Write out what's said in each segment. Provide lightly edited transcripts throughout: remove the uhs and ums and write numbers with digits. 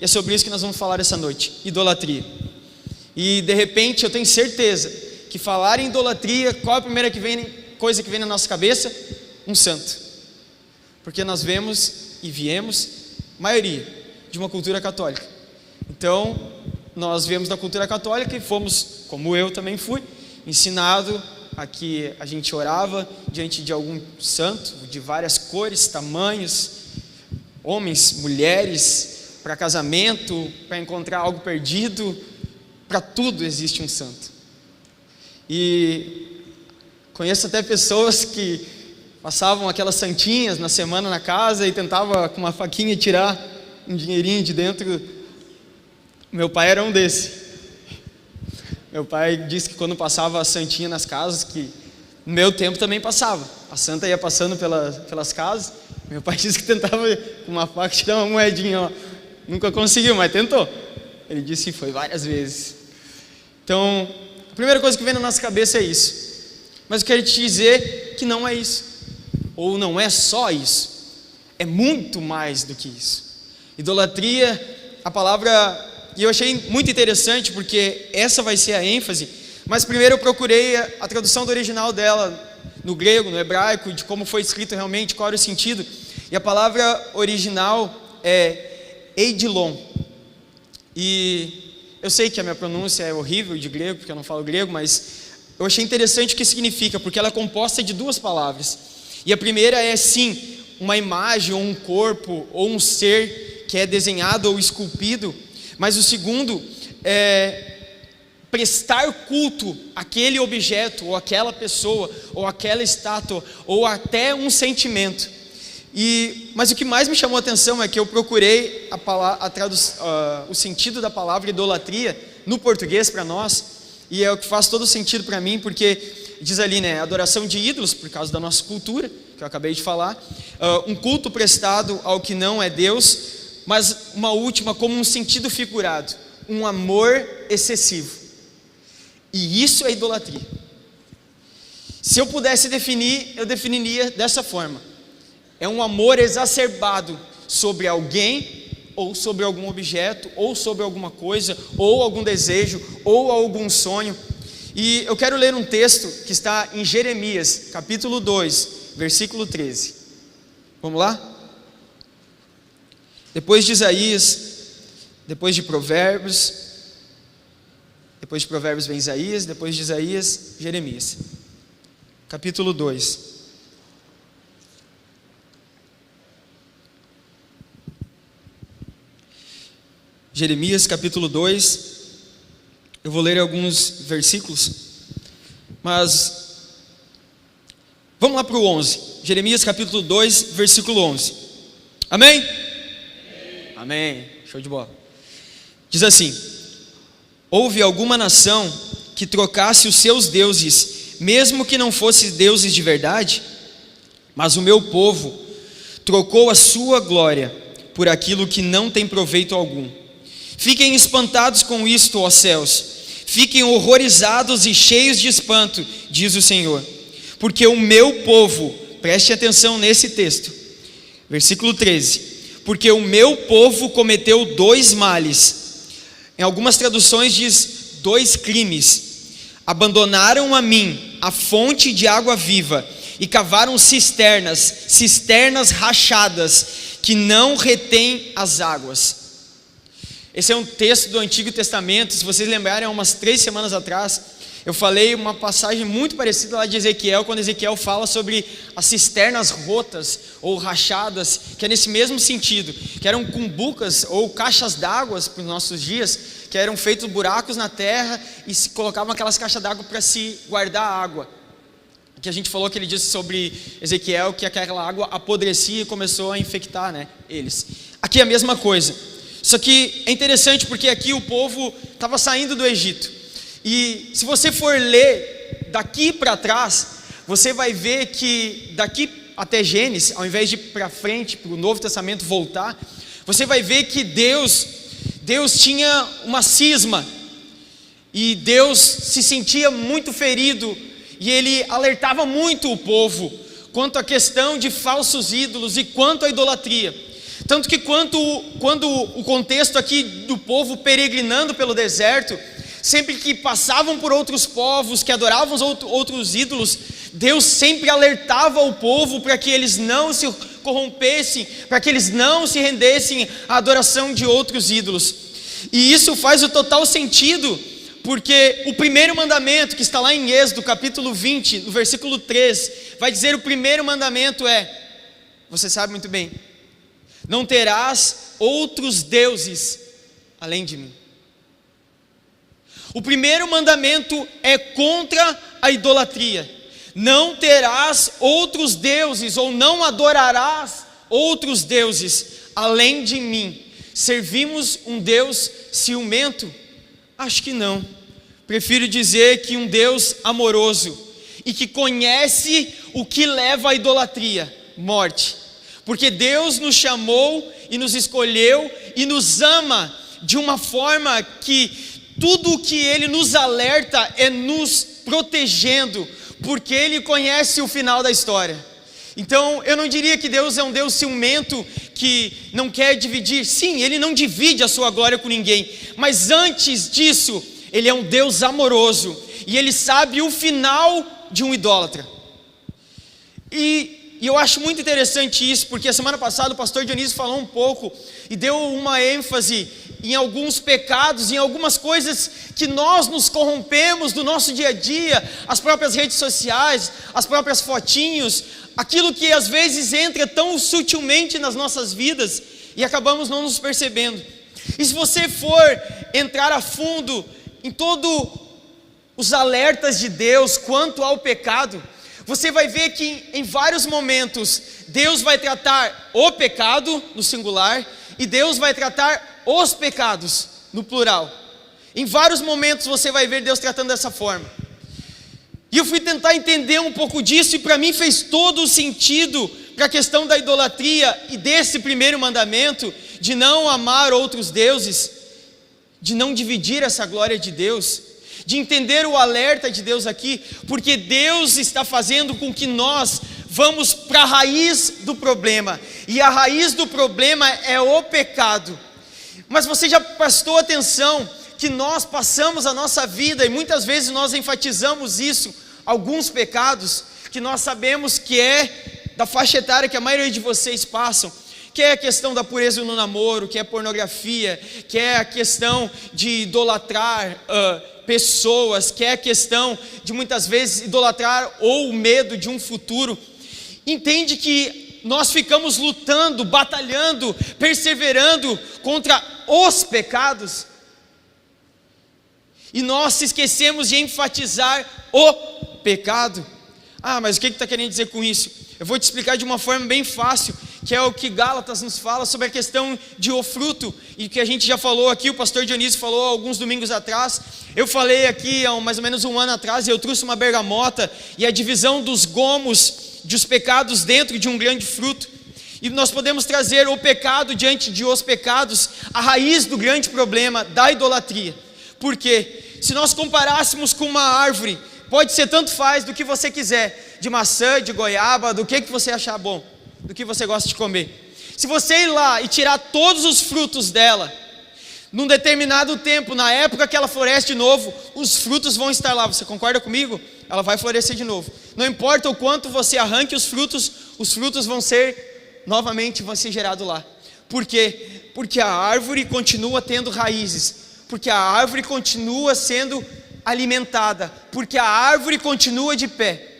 E é sobre isso que nós vamos falar essa noite: idolatria. E de repente eu tenho certeza que falar em idolatria, qual é a primeira coisa que vem na nossa cabeça? Um santo. Porque nós vemos e viemos, maioria, de uma cultura católica. Então, nós viemos da cultura católica e fomos, como eu também fui, ensinado a que a gente orava diante de algum santo, de várias cores, tamanhos, homens, mulheres, para casamento, para encontrar algo perdido, para tudo existe um santo. E conheço até pessoas que passavam aquelas santinhas na semana na casa e tentava com uma faquinha tirar um dinheirinho de dentro. Meu pai era um desse. Meu pai disse que quando passava a santinha nas casas, que no meu tempo também passava, a santa ia passando pelas casas, meu pai disse que tentava com uma faca tirar uma moedinha, ó. Nunca conseguiu, mas tentou. Ele disse que foi várias vezes. Então, a primeira coisa que vem na nossa cabeça é isso. Mas eu quero te dizer que não é isso. Ou não é só isso. É muito mais do que isso. Idolatria, a palavra... E eu achei muito interessante porque essa vai ser a ênfase. Mas primeiro eu procurei a tradução do original dela, no grego, no hebraico, de como foi escrito realmente, qual era o sentido. E a palavra original é eidilon. E eu sei que a minha pronúncia é horrível de grego, porque eu não falo grego, mas eu achei interessante o que significa, porque ela é composta de duas palavras. E a primeira é, sim, uma imagem, ou um corpo, ou um ser que é desenhado ou esculpido. Mas o segundo é prestar culto àquele objeto, ou àquela pessoa, ou àquela estátua, ou até um sentimento. Mas o que mais me chamou a atenção é que eu procurei o sentido da palavra idolatria no português para nós, e é o que faz todo sentido para mim, porque diz ali, né, adoração de ídolos, por causa da nossa cultura, que eu acabei de falar, um culto prestado ao que não é Deus, mas uma última como um sentido figurado, um amor excessivo. E isso é idolatria. Se eu pudesse definir, eu definiria dessa forma: é um amor exacerbado sobre alguém, ou sobre algum objeto, ou sobre alguma coisa, ou algum desejo, ou algum sonho. E eu quero ler um texto que está em Jeremias, capítulo 2, versículo 13. Vamos lá? Depois de Isaías, depois de Provérbios vem Isaías, depois de Isaías, Jeremias. Capítulo 2. Jeremias capítulo 2, eu vou ler alguns versículos, mas vamos lá para o 11, Jeremias capítulo 2, versículo 11, amém? Amém, show de bola. Diz assim: houve alguma nação que trocasse os seus deuses, mesmo que não fossem deuses de verdade? Mas o meu povo trocou a sua glória por aquilo que não tem proveito algum. Fiquem espantados com isto, ó céus, fiquem horrorizados e cheios de espanto, diz o Senhor, porque o meu povo, preste atenção nesse texto, versículo 13, porque o meu povo cometeu 2 males, em algumas traduções diz 2 crimes, abandonaram a mim, a fonte de água viva, e cavaram cisternas rachadas, que não retêm as águas. Esse é um texto do Antigo Testamento. Se vocês lembrarem, há umas 3 semanas atrás, eu falei uma passagem muito parecida lá de Ezequiel, quando Ezequiel fala sobre as cisternas rotas ou rachadas, que é nesse mesmo sentido, que eram cumbucas ou caixas d'água para os nossos dias, que eram feitos buracos na terra e se colocavam aquelas caixas d'água para se guardar água. Que a gente falou que ele disse sobre Ezequiel que aquela água apodrecia e começou a infectar, né, eles. Aqui é a mesma coisa. Só que é interessante porque aqui o povo estava saindo do Egito. E se você for ler daqui para trás, você vai ver que daqui até Gênesis, ao invés de ir para frente, para o Novo Testamento voltar, você vai ver que Deus tinha uma cisma. E Deus se sentia muito ferido. E Ele alertava muito o povo quanto à questão de falsos ídolos e quanto à idolatria. Tanto que quando o contexto aqui do povo peregrinando pelo deserto, sempre que passavam por outros povos que adoravam outros ídolos, Deus sempre alertava o povo para que eles não se corrompessem, para que eles não se rendessem à adoração de outros ídolos. E isso faz o total sentido, porque o primeiro mandamento que está lá em Êxodo capítulo 20, no versículo 3, vai dizer: o primeiro mandamento é, você sabe muito bem, não terás outros deuses além de mim. O primeiro mandamento é contra a idolatria. Não terás outros deuses, ou não adorarás outros deuses além de mim. Servimos um Deus ciumento? Acho que não. Prefiro dizer que um Deus amoroso e que conhece o que leva à idolatria: morte. Porque Deus nos chamou e nos escolheu e nos ama de uma forma que tudo o que Ele nos alerta é nos protegendo, porque Ele conhece o final da história. Então eu não diria que Deus é um Deus ciumento que não quer dividir. Sim, Ele não divide a sua glória com ninguém, mas antes disso, Ele é um Deus amoroso, e Ele sabe o final de um idólatra. E eu acho muito interessante isso, porque a semana passada o pastor Dionísio falou um pouco e deu uma ênfase em alguns pecados, em algumas coisas que nós nos corrompemos do nosso dia a dia, as próprias redes sociais, as próprias fotinhos, aquilo que às vezes entra tão sutilmente nas nossas vidas e acabamos não nos percebendo. E se você for entrar a fundo em todos os alertas de Deus quanto ao pecado, você vai ver que em vários momentos Deus vai tratar o pecado no singular e Deus vai tratar os pecados no plural. Em vários momentos você vai ver Deus tratando dessa forma. E eu fui tentar entender um pouco disso, e para mim fez todo o sentido para a questão da idolatria e desse primeiro mandamento de não amar outros deuses, de não dividir essa glória de Deus, de entender o alerta de Deus aqui, porque Deus está fazendo com que nós vamos para a raiz do problema, e a raiz do problema é o pecado. Mas você já prestou atenção que nós passamos a nossa vida, e muitas vezes nós enfatizamos isso, alguns pecados que nós sabemos que é da faixa etária que a maioria de vocês passam, que é a questão da pureza no namoro, que é pornografia, que é a questão de idolatrar pessoas, que é a questão de muitas vezes idolatrar ou o medo de um futuro. Entende que nós ficamos lutando, batalhando, perseverando contra os pecados, e nós esquecemos de enfatizar o pecado. Mas o que está querendo dizer com isso? Eu vou te explicar de uma forma bem fácil, que é o que Gálatas nos fala sobre a questão de o fruto, e que a gente já falou aqui, o pastor Dionísio falou alguns domingos atrás. Eu falei aqui há mais ou menos um ano atrás, e eu trouxe uma bergamota, e a divisão dos gomos, dos pecados dentro de um grande fruto. E nós podemos trazer o pecado diante de os pecados, a raiz do grande problema da idolatria. Porque se nós comparássemos com uma árvore, pode ser tanto faz do que você quiser, de maçã, de goiaba, do que você achar bom, do que você gosta de comer. Se você ir lá e tirar todos os frutos dela, num determinado tempo, na época que ela floresce de novo, os frutos vão estar lá. Você concorda comigo? Ela vai florescer de novo. Não importa o quanto você arranque os frutos vão ser novamente gerados lá. Por quê? Porque a árvore continua tendo raízes, porque a árvore continua sendo alimentada, porque a árvore continua de pé.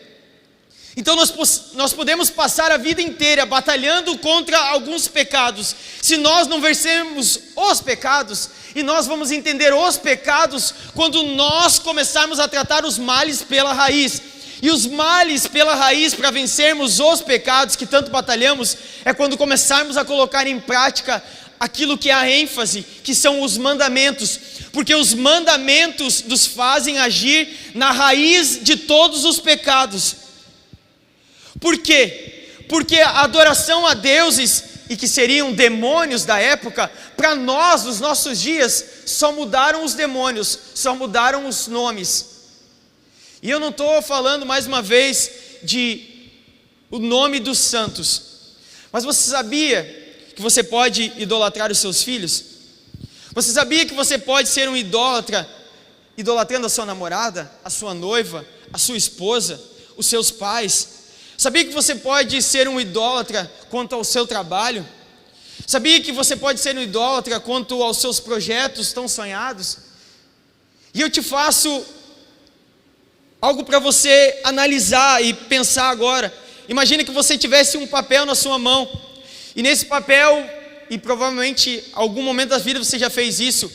Então nós podemos passar a vida inteira batalhando contra alguns pecados, se nós não vencermos os pecados, e nós vamos entender os pecados quando nós começarmos a tratar os males pela raiz. E os males pela raiz, para vencermos os pecados que tanto batalhamos, é quando começarmos a colocar em prática aquilo que é a ênfase, que são os mandamentos, porque os mandamentos nos fazem agir na raiz de todos os pecados. Por quê? Porque a adoração a deuses, e que seriam demônios da época, para nós, nos nossos dias, só mudaram os demônios, só mudaram os nomes. E eu não estou falando mais uma vez de o nome dos santos, mas você sabia que você pode idolatrar os seus filhos? Você sabia que você pode ser um idólatra, idolatrando a sua namorada, a sua noiva, a sua esposa, os seus pais? Sabia que você pode ser um idólatra quanto ao seu trabalho? Sabia que você pode ser um idólatra quanto aos seus projetos tão sonhados? E eu te faço algo para você analisar e pensar agora. Imagina que você tivesse um papel na sua mão, e nesse papel, e provavelmente em algum momento da vida você já fez isso: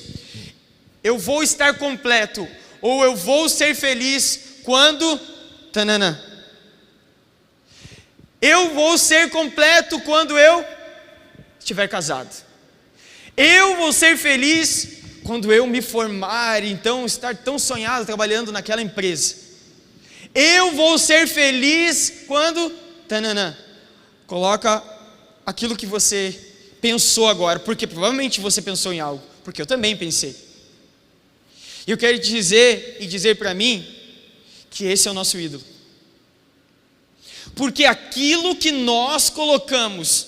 eu vou estar completo, ou eu vou ser feliz quando... Tanana. Eu vou ser completo quando eu estiver casado. Eu vou ser feliz quando eu me formar, então estar tão sonhado trabalhando naquela empresa. Eu vou ser feliz quando... Tanana. Coloca aquilo que você pensou agora, porque provavelmente você pensou em algo, porque eu também pensei. E eu quero te dizer e dizer para mim que esse é o nosso ídolo. Porque aquilo que nós colocamos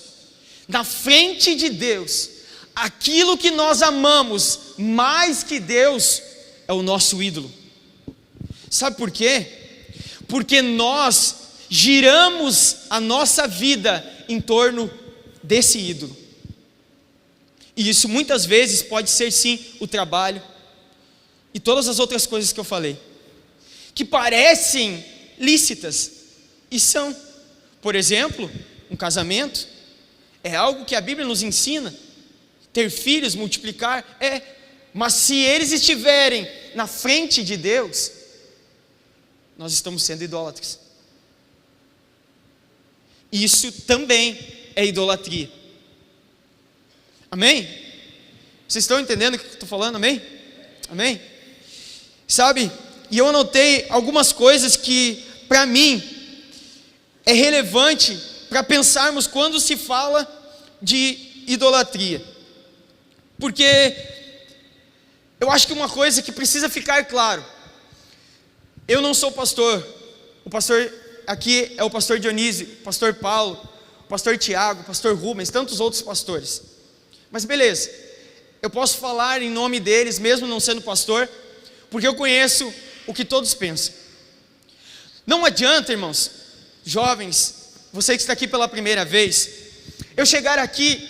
na frente de Deus, aquilo que nós amamos mais que Deus, é o nosso ídolo. Sabe por quê? Porque nós giramos a nossa vida em torno desse ídolo. E isso muitas vezes pode ser sim o trabalho e todas as outras coisas que eu falei, que parecem lícitas e são. Por exemplo, um casamento é algo que a Bíblia nos ensina. Ter filhos, multiplicar, mas se eles estiverem na frente de Deus, nós estamos sendo idólatras. Isso também é idolatria. Amém? Vocês estão entendendo o que eu estou falando? Amém? Amém? Sabe, e eu anotei algumas coisas que para mim é relevante para pensarmos quando se fala de idolatria. Porque eu acho que uma coisa que precisa ficar claro: eu não sou pastor, o pastor aqui é o pastor Dionísio, o pastor Paulo, o pastor Tiago, o pastor Rubens, tantos outros pastores. Mas beleza, eu posso falar em nome deles, mesmo não sendo pastor, porque eu conheço o que todos pensam. Não adianta, irmãos, jovens, você que está aqui pela primeira vez, eu chegar aqui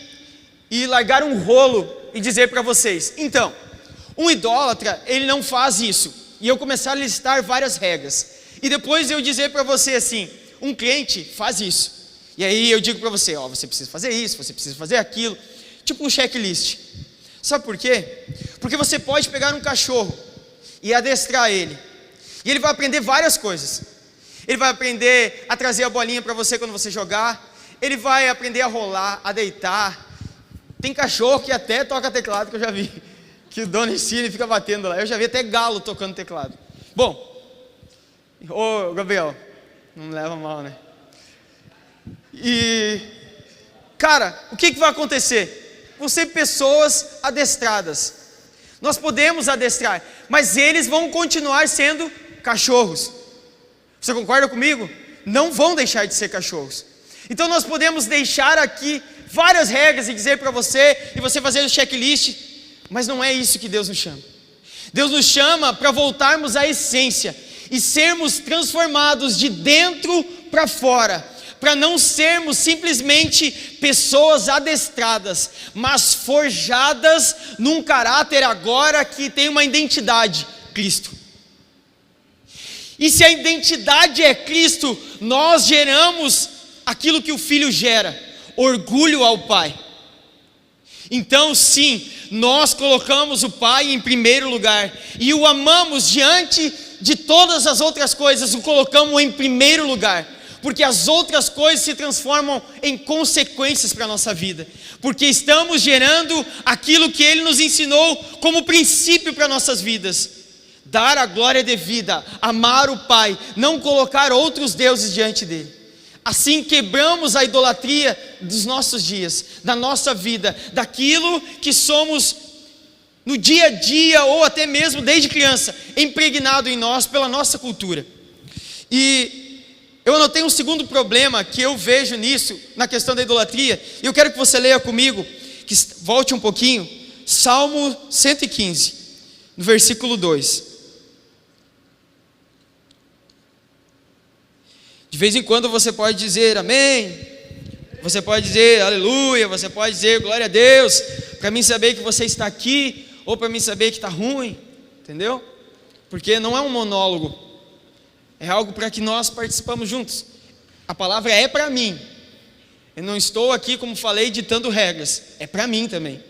e largar um rolo e dizer para vocês: então, um idólatra, ele não faz isso, e eu começar a listar várias regras, e depois eu dizer para você assim: um crente faz isso, e aí eu digo para você: ó, você precisa fazer isso, você precisa fazer aquilo, tipo um checklist. Sabe por quê? Porque você pode pegar um cachorro e adestrar ele, e ele vai aprender várias coisas. Ele vai aprender a trazer a bolinha para você quando você jogar, ele vai aprender a rolar, a deitar. Tem cachorro que até toca teclado, que eu já vi, que o dono ensina e fica batendo lá. Eu já vi até galo tocando teclado. Bom, ô Gabriel, não me leva mal, né? E, cara, o que vai acontecer? Vão ser pessoas adestradas. Nós podemos adestrar, mas eles vão continuar sendo cachorros. Você concorda comigo? Não vão deixar de ser cachorros. Então nós podemos deixar aqui várias regras e dizer para você, e você fazer o checklist, mas não é isso que Deus nos chama. Deus nos chama para voltarmos à essência e sermos transformados de dentro para fora, para não sermos simplesmente pessoas adestradas, mas forjadas num caráter agora que tem uma identidade: Cristo. E se a identidade é Cristo, nós geramos aquilo que o Filho gera: orgulho ao Pai. Então sim, nós colocamos o Pai em primeiro lugar, e o amamos diante de todas as outras coisas, o colocamos em primeiro lugar, porque as outras coisas se transformam em consequências para a nossa vida, porque estamos gerando aquilo que Ele nos ensinou como princípio para nossas vidas: dar a glória devida, amar o Pai, não colocar outros deuses diante dele. Assim quebramos a idolatria dos nossos dias, da nossa vida, daquilo que somos no dia a dia, ou até mesmo desde criança, impregnado em nós pela nossa cultura. E Eu anotei um segundo problema que eu vejo nisso, na questão da idolatria, e eu quero que você leia comigo, que volte um pouquinho, Salmo 115, no versículo 2. De vez em quando você pode dizer amém, você pode dizer aleluia, você pode dizer glória a Deus, para mim saber que você está aqui, ou para mim saber que está ruim, entendeu? Porque não é um monólogo, é algo para que nós participamos juntos. A palavra é para mim, eu não estou aqui, como falei, ditando regras, é para mim também.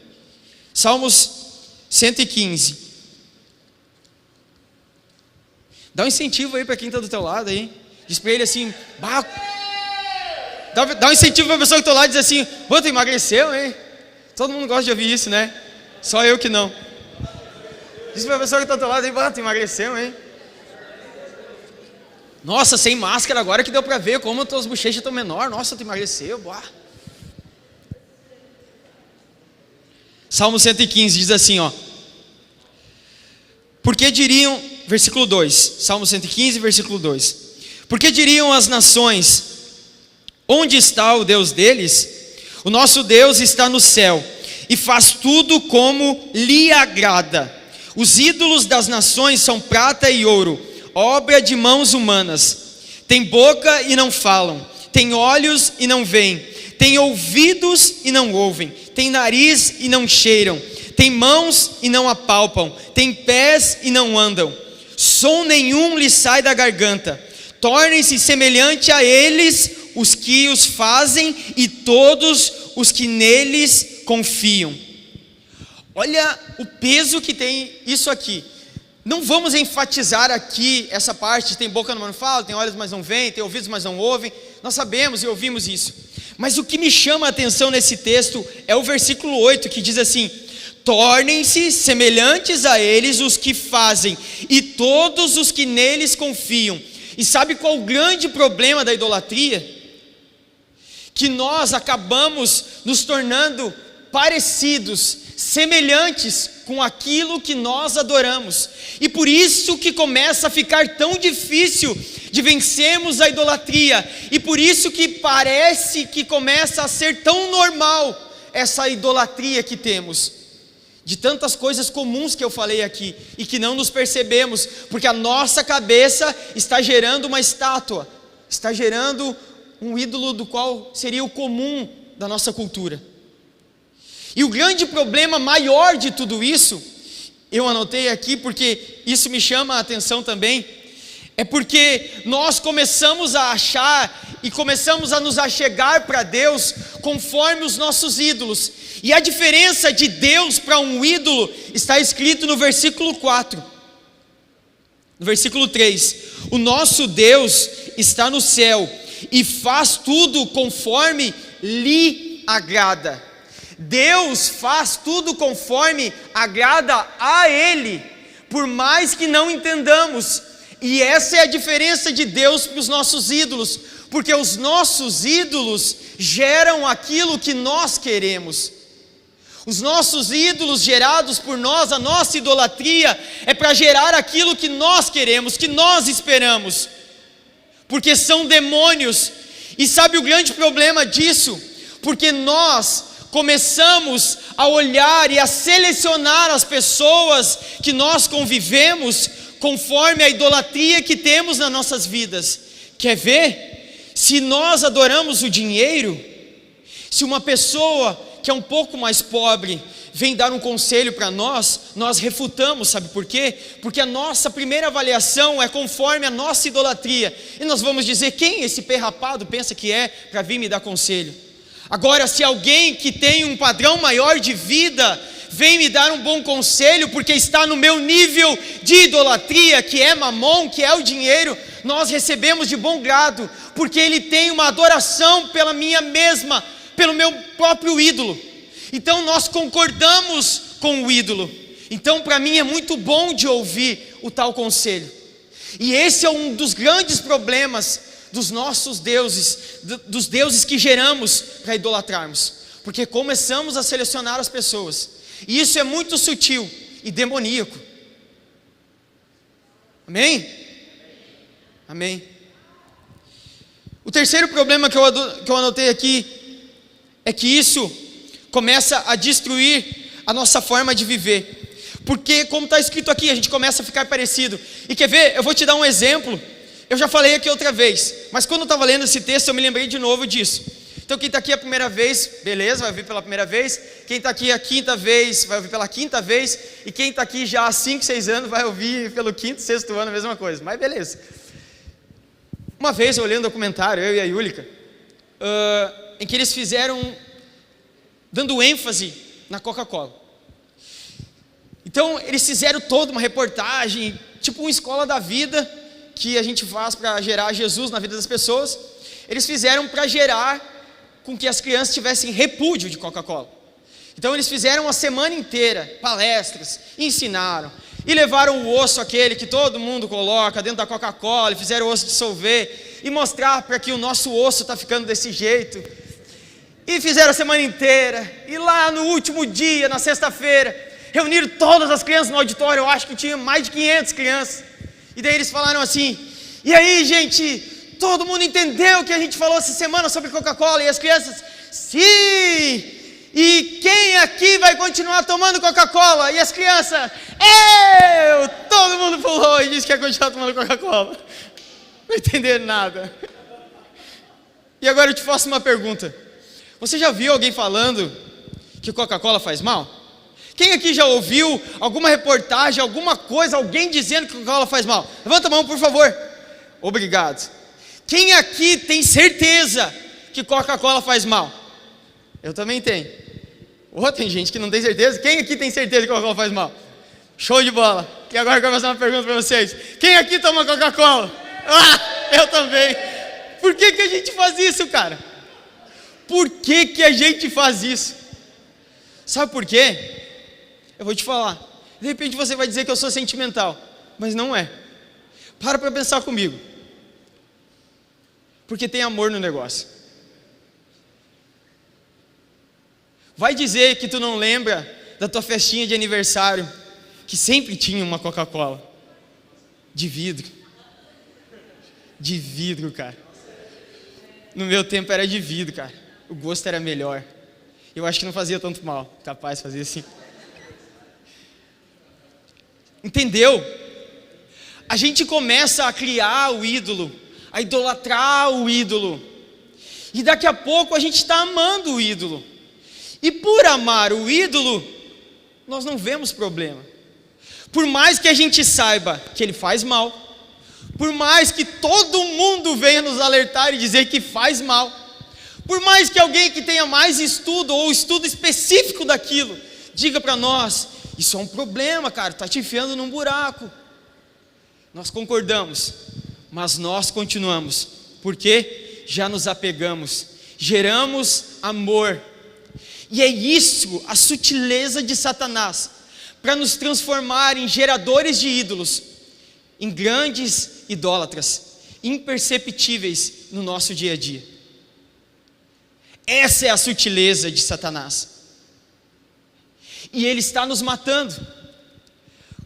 Salmos 115. Dá um incentivo aí para quem está do teu lado aí. Diz para ele assim, dá um incentivo para a pessoa que está do lado e diz assim, tu emagreceu, hein? Todo mundo gosta de ouvir isso, né? Só eu que não. Diz para a pessoa que está do teu lado aí, tu emagreceu, hein? Nossa, sem máscara agora que deu para ver como as tuas bochechas estão menor. Nossa, tu emagreceu, Salmo 115 diz assim, porque diriam, versículo 2, Salmo 115, versículo 2, porque diriam as nações, onde está o Deus deles? O nosso Deus está no céu, e faz tudo como lhe agrada. Os ídolos das nações são prata e ouro, obra de mãos humanas. Tem boca e não falam, tem olhos e não veem, tem ouvidos e não ouvem, tem nariz e não cheiram, tem mãos e não apalpam, tem pés e não andam, som nenhum lhes sai da garganta. Tornem-se semelhante a eles os que os fazem e todos os que neles confiam. Olha o peso que tem isso aqui. Não vamos enfatizar aqui essa parte, tem boca mas não fala, tem olhos mas não veem, tem ouvidos mas não ouvem. Nós sabemos e ouvimos isso. Mas o que me chama a atenção nesse texto é o versículo 8, que diz assim: tornem-se semelhantes a eles os que fazem e todos os que neles confiam. E sabe qual o grande problema da idolatria? Que nós acabamos nos tornando parecidos, semelhantes com aquilo que nós adoramos, e por isso que começa a ficar tão difícil de vencermos a idolatria, e por isso que parece que começa a ser tão normal essa idolatria que temos, de tantas coisas comuns que eu falei aqui, e que não nos percebemos, porque a nossa cabeça está gerando uma estátua, está gerando um ídolo do qual seria o comum da nossa cultura. E o grande problema maior de tudo isso, eu anotei aqui porque isso me chama a atenção também, é porque nós começamos a achar e começamos a nos achegar para Deus conforme os nossos ídolos. E a diferença de Deus para um ídolo está escrito no versículo 4. No versículo 3, o nosso Deus está no céu e faz tudo conforme lhe agrada. Deus faz tudo conforme agrada a Ele, por mais que não entendamos. E essa é a diferença de Deus para os nossos ídolos, porque os nossos ídolos geram aquilo que nós queremos. Os nossos ídolos gerados por nós, a nossa idolatria é para gerar aquilo que nós queremos, que nós esperamos, porque são demônios. E sabe o grande problema disso? Porque nós começamos a olhar e a selecionar as pessoas que nós convivemos conforme a idolatria que temos nas nossas vidas. Quer ver? Se nós adoramos o dinheiro, se uma pessoa que é um pouco mais pobre vem dar um conselho para nós, nós refutamos, sabe por quê? Porque a nossa primeira avaliação é conforme a nossa idolatria, e nós vamos dizer: quem esse perrapado pensa que é para vir me dar conselho? Agora, se alguém que tem um padrão maior de vida vem me dar um bom conselho, porque está no meu nível de idolatria, que é mamon, que é o dinheiro, nós recebemos de bom grado, porque ele tem uma adoração pelo meu próprio ídolo. Então nós concordamos com o ídolo. Então para mim é muito bom de ouvir o tal conselho. E esse é um dos grandes problemas dos nossos deuses, dos deuses que geramos para idolatrarmos, porque começamos a selecionar as pessoas, e isso é muito sutil e demoníaco. Amém? Amém. O terceiro problema que eu anotei aqui é que isso começa a destruir a nossa forma de viver. Porque, como está escrito aqui, a gente começa a ficar parecido. E quer ver? Eu vou te dar um exemplo. Eu já falei aqui outra vez, mas quando eu estava lendo esse texto, eu me lembrei de novo disso. Então, quem está aqui a primeira vez, beleza, vai ouvir pela primeira vez. Quem está aqui a quinta vez, vai ouvir pela quinta vez. E quem está aqui já há 5, 6 anos, vai ouvir pelo quinto, sexto ano, a mesma coisa. Mas beleza. Uma vez eu olhei um documentário, eu e a Yúlica, em que eles fizeram, dando ênfase na Coca-Cola. Então, eles fizeram toda uma reportagem, tipo uma escola da vida, que a gente faz para gerar Jesus na vida das pessoas. Eles fizeram para gerar com que as crianças tivessem repúdio de Coca-Cola. Então, eles fizeram uma semana inteira, palestras, ensinaram, e levaram o osso aquele que todo mundo coloca dentro da Coca-Cola, e fizeram o osso dissolver, e mostrar para que o nosso osso está ficando desse jeito. E fizeram a semana inteira, e lá no último dia, na sexta-feira, reuniram todas as crianças no auditório. Eu acho que tinha mais de 500 crianças. E daí eles falaram assim: e aí, gente, todo mundo entendeu o que a gente falou essa semana sobre Coca-Cola? E as crianças: sim! E quem aqui vai continuar tomando Coca-Cola? E as crianças: eu! Todo mundo pulou e disse que ia continuar tomando Coca-Cola. Não entenderam nada. E agora eu te faço uma pergunta: você já viu alguém falando que Coca-Cola faz mal? Quem aqui já ouviu alguma reportagem, alguma coisa, alguém dizendo que Coca-Cola faz mal? Levanta a mão, por favor. Obrigado. Quem aqui tem certeza que Coca-Cola faz mal? Eu também tenho. Tem gente que não tem certeza. Quem aqui tem certeza que Coca-Cola faz mal? Show de bola. E agora eu quero fazer uma pergunta para vocês. Quem aqui toma Coca-Cola? Eu também. Por que a gente faz isso, cara? Por que a gente faz isso? Sabe por quê? Eu vou te falar. De repente você vai dizer que eu sou sentimental, mas não é. Para pensar comigo. Porque tem amor no negócio. Vai dizer que tu não lembra da tua festinha de aniversário, que sempre tinha uma Coca-Cola de vidro. De vidro, cara. No meu tempo era de vidro, cara. O gosto era melhor. Eu acho que não fazia tanto mal. Capaz, fazia assim. Entendeu? A gente começa a criar o ídolo, a idolatrar o ídolo, e daqui a pouco a gente está amando o ídolo, e por amar o ídolo, nós não vemos problema. Por mais que a gente saiba que ele faz mal, por mais que todo mundo venha nos alertar e dizer que faz mal, por mais que alguém que tenha mais estudo, ou estudo específico daquilo, diga para nós: isso é um problema, cara, está te enfiando num buraco. Nós concordamos, mas nós continuamos, porque já nos apegamos, geramos amor. E é isso, a sutileza de Satanás, para nos transformar em geradores de ídolos, em grandes idólatras, imperceptíveis no nosso dia a dia. Essa é a sutileza de Satanás. E ele está nos matando.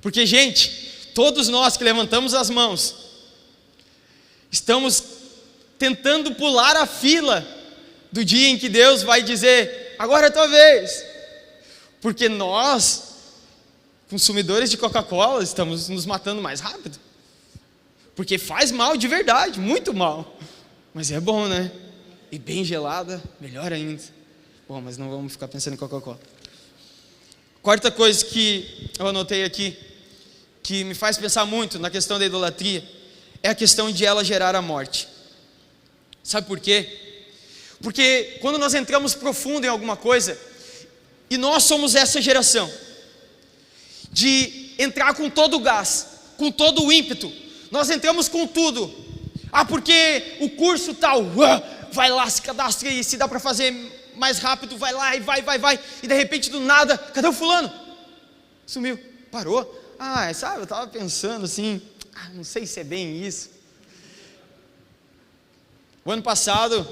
Porque, gente, todos nós que levantamos as mãos, estamos tentando pular a fila do dia em que Deus vai dizer: agora é a tua vez. Porque nós, consumidores de Coca-Cola, estamos nos matando mais rápido. Porque faz mal de verdade, muito mal. Mas é bom, né? E bem gelada, melhor ainda. Bom, mas não vamos ficar pensando em Coca-Cola. Quarta coisa que eu anotei aqui, que me faz pensar muito na questão da idolatria, é a questão de ela gerar a morte. Sabe por quê? Porque quando nós entramos profundo em alguma coisa, e nós somos essa geração, de entrar com todo o gás, com todo o ímpeto, nós entramos com tudo. Porque o curso tal, vai lá, se cadastra aí, se dá para fazer mais rápido, vai lá e vai, e de repente do nada, cadê o fulano? Sumiu, parou. Sabe, eu estava pensando assim, não sei se é bem isso. O ano passado,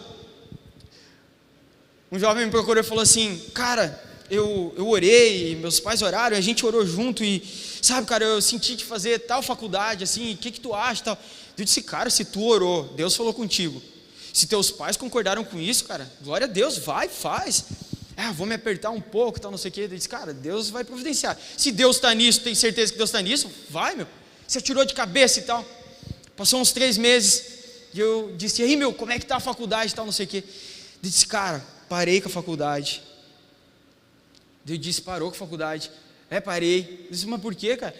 um jovem me procurou e falou assim: cara, eu orei, meus pais oraram, a gente orou junto e, sabe, cara, eu senti de fazer tal faculdade, assim, o que tu acha, tal. Eu disse: cara, se tu orou, Deus falou contigo. Se teus pais concordaram com isso, cara, glória a Deus, vai, faz. Vou me apertar um pouco, tal, não sei o quê. Ele disse, cara, Deus vai providenciar. Se Deus está nisso, tem certeza que Deus está nisso? Vai, meu. Você atirou de cabeça e tal. Passou uns 3 meses, e eu disse, e aí, meu, como é que está a faculdade e tal, não sei o quê. Ele disse, cara, parei com a faculdade. Eu disse, parou com a faculdade. Parei. Eu disse, mas por quê, cara?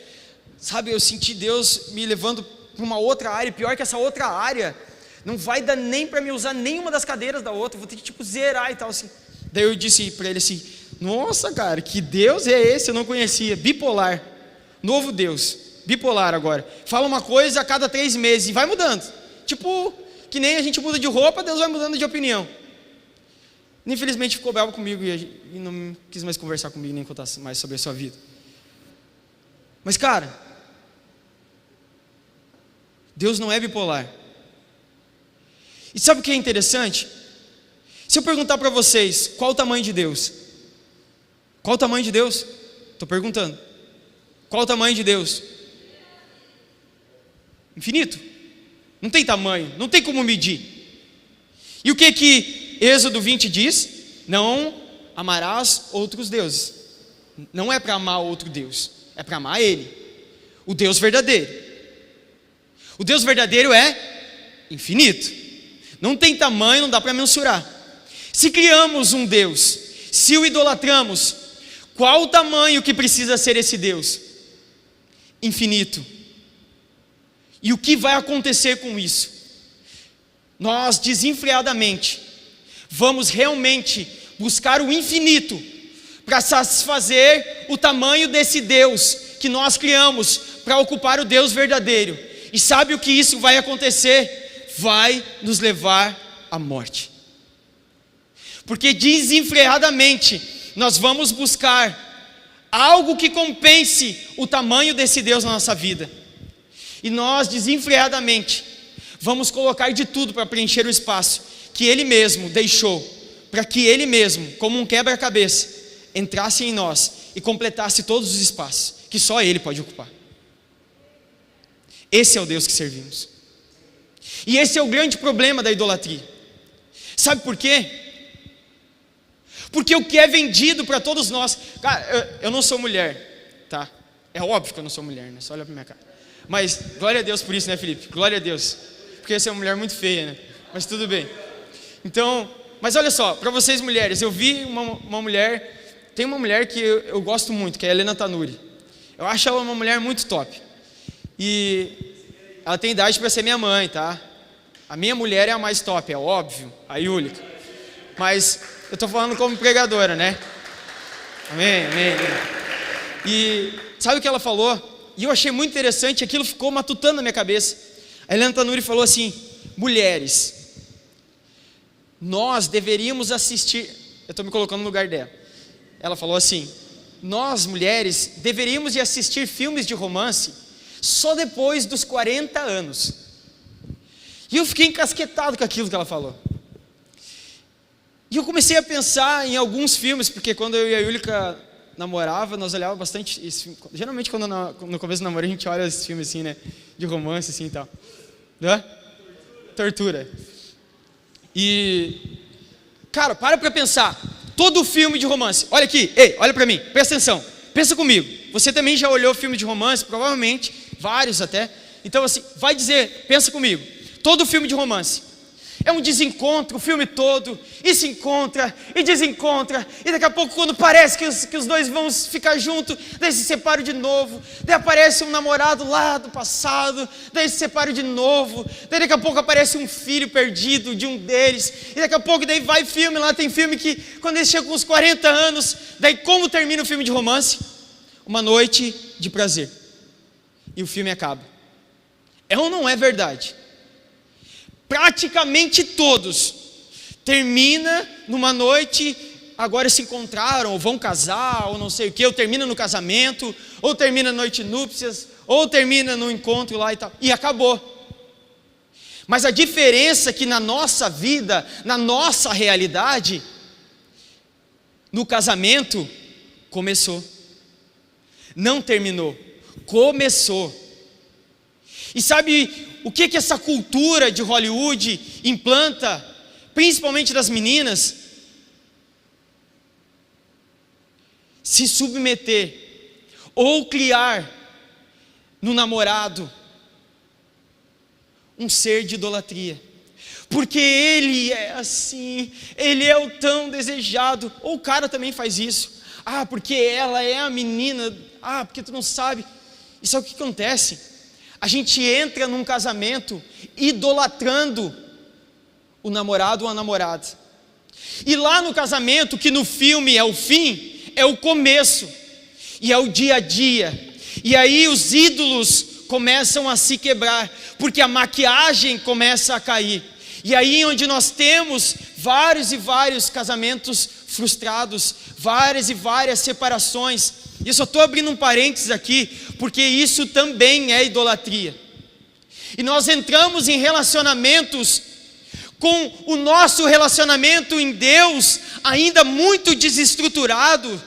Sabe, eu senti Deus me levando para uma outra área, pior que essa outra área, não vai dar nem para me usar nenhuma das cadeiras da outra, vou ter que zerar e tal assim. Daí eu disse para ele assim, nossa cara, que Deus é esse? Eu não conhecia, bipolar, novo Deus, bipolar agora, fala uma coisa a cada 3 meses e vai mudando, tipo, que nem a gente muda de roupa, Deus vai mudando de opinião. Infelizmente ficou bravo comigo e não quis mais conversar comigo, nem contar mais sobre a sua vida. Mas cara, Deus não é bipolar. E sabe o que é interessante? Se eu perguntar para vocês, qual o tamanho de Deus? Qual o tamanho de Deus? Estou perguntando. Qual o tamanho de Deus? Infinito. Não tem tamanho, não tem como medir. E o que Êxodo 20 diz? Não amarás outros deuses. Não é para amar outro Deus, é para amar Ele, o Deus verdadeiro. O Deus verdadeiro é infinito. Não tem tamanho, não dá para mensurar. Se criamos um Deus, se o idolatramos, qual o tamanho que precisa ser esse Deus? Infinito. E o que vai acontecer com isso? Nós desenfreadamente vamos realmente buscar o infinito para satisfazer o tamanho desse Deus que nós criamos para ocupar o Deus verdadeiro. E sabe o que isso vai acontecer? Vai nos levar à morte. Porque desenfreadamente nós vamos buscar algo que compense o tamanho desse Deus na nossa vida. E nós desenfreadamente vamos colocar de tudo para preencher o espaço que Ele mesmo deixou, para que Ele mesmo, como um quebra-cabeça, entrasse em nós e completasse todos os espaços que só Ele pode ocupar. Esse é o Deus que servimos. E esse é o grande problema da idolatria. Sabe por quê? Porque o que é vendido para todos nós... Cara, eu não sou mulher, tá? É óbvio que eu não sou mulher, né? Só olha para minha cara. Mas glória a Deus por isso, né, Felipe? Glória a Deus. Porque você é uma mulher muito feia, né? Mas tudo bem. Então, mas olha só, para vocês mulheres, eu vi uma mulher... Tem uma mulher que eu gosto muito, que é a Helena Tanuri. Eu acho ela uma mulher muito top. E ela tem idade para ser minha mãe, tá? A minha mulher é a mais top, é óbvio, a Yúlica. Mas eu estou falando como pregadora, né? Amém, amém, amém. E sabe o que ela falou? E eu achei muito interessante, aquilo ficou matutando na minha cabeça. A Helena Tanuri falou assim: mulheres, nós deveríamos assistir... Eu estou me colocando no lugar dela. Ela falou assim: nós mulheres deveríamos de assistir filmes de romance só depois dos 40 anos. E eu fiquei encasquetado com aquilo que ela falou. E eu comecei a pensar em alguns filmes, porque quando eu e a Yúlica namorava, nós olhávamos bastante esse filme. Geralmente quando no começo do namoro a gente olha esses filmes assim, né? De romance assim e tal. Né? Tortura. E, cara, para pensar. Todo filme de romance, olha aqui, ei, olha para mim, presta atenção, pensa comigo. Você também já olhou filme de romance, provavelmente, vários até. Então assim, vai dizer, pensa comigo. Todo filme de romance é um desencontro, o filme todo, e se encontra, e desencontra, e daqui a pouco quando parece que os dois vão ficar juntos, daí se separam de novo, daí aparece um namorado lá do passado, daí se separam de novo, daí daqui a pouco aparece um filho perdido de um deles, e daqui a pouco daí vai filme lá, tem filme que quando eles chegam com uns 40 anos, daí como termina o filme de romance? Uma noite de prazer, e o filme acaba. É ou não é verdade? Praticamente todos termina numa noite, agora se encontraram, ou vão casar, ou não sei o que, ou termina no casamento, ou termina na noite de núpcias, ou termina no encontro lá e tal, e acabou. Mas a diferença é que na nossa vida, na nossa realidade, no casamento, começou. Não terminou, começou. E sabe o que essa cultura de Hollywood implanta, principalmente das meninas, se submeter ou criar no namorado um ser de idolatria, porque ele é assim, ele é o tão desejado. Ou o cara também faz isso, porque ela é a menina, porque tu não sabe. Isso é o que acontece. A gente entra num casamento idolatrando o namorado ou a namorada, e lá no casamento, que no filme é o fim, é o começo, e é o dia a dia, e aí os ídolos começam a se quebrar, porque a maquiagem começa a cair, e aí onde nós temos vários e vários casamentos frustrados, várias e várias separações. E eu só estou abrindo um parênteses aqui, porque isso também é idolatria, e nós entramos em relacionamentos com o nosso relacionamento em Deus ainda muito desestruturado,